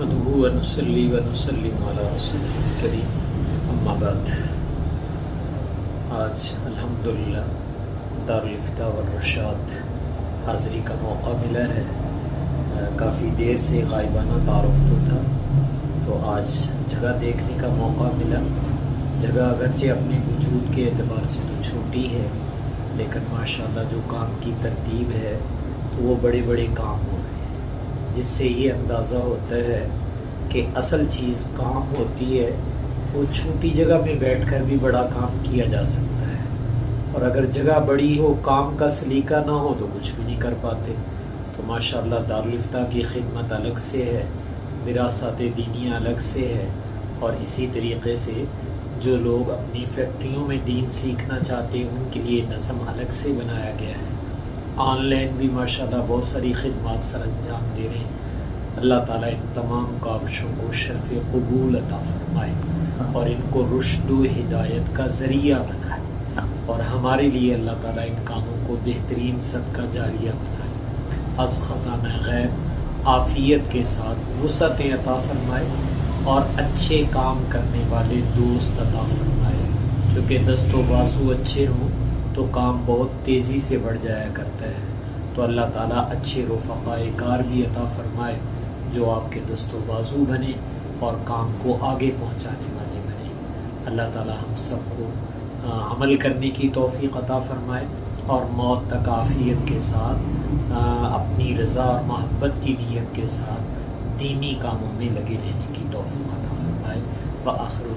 नहमदुहु व नुसल्ली व नुसल्लिमु अला रसूलिल करीम अम्मा बाद। आज अल्हम्दुलिल्लाह दारुल इफ्ता व रशाद हाज़री का मौका मिला है। काफ़ी देर से गायबाना तारुफ तो था, तो आज जगह देखने का मौका मिला। जगह अगरचे अपने वजूद के एतबार से तो छोटी है, लेकिन माशाल्लाह जो काम की तरतीब है तो वो बड़े बड़े काम हो रहे हैं, जिससे ये अंदाज़ा होता है कि असल चीज़ काम होती है। वो छोटी जगह में बैठकर भी बड़ा काम किया जा सकता है, और अगर जगह बड़ी हो, काम का सलीका ना हो तो कुछ भी नहीं कर पाते। तो माशाल्लाह दारुल इफ्ता की खिदमत अलग से है, विरासत दीनिया अलग से है, और इसी तरीक़े से जो लोग अपनी फैक्ट्रियों में दीन सीखना चाहते हैं उनके लिए नज़म अलग से बनाया गया है। ऑनलाइन भी माशाल्लाह बहुत सारी खिदमत सर अंजाम दे रहे हैं। अल्लाह ताला इन तमाम काविशों को शर्फ़ कबूल अता फरमाए और इनको रुश्द व हिदायत का ज़रिया बनाए, और हमारे लिए अल्लाह ताला इन कामों को बेहतरीन सदका जारिया बनाए। अज़ ख़ज़ाना गैब आफ़ियत के साथ वुसअतें अता फरमाए और अच्छे काम करने वाले दोस्त अता फरमाए। चूँकि दस्तो बाजू अच्छे हों तो काम बहुत तेज़ी से बढ़ जाया करता है। तो अल्लाह ताला अच्छे रफ़क़ाए कार भी अता फरमाए जो आपके दस्तो बाजू बने और काम को आगे पहुँचाने वाले बने। अल्लाह ताला हम सबको अमल करने की तौफ़ीक़ अता फरमाए और मौत तक आफ़ियत के साथ अपनी रज़ा और महब्बत की नीयत के साथ दीनी कामों में लगे रहने की तौफ़ीक़ अता फरमाए। व आखिर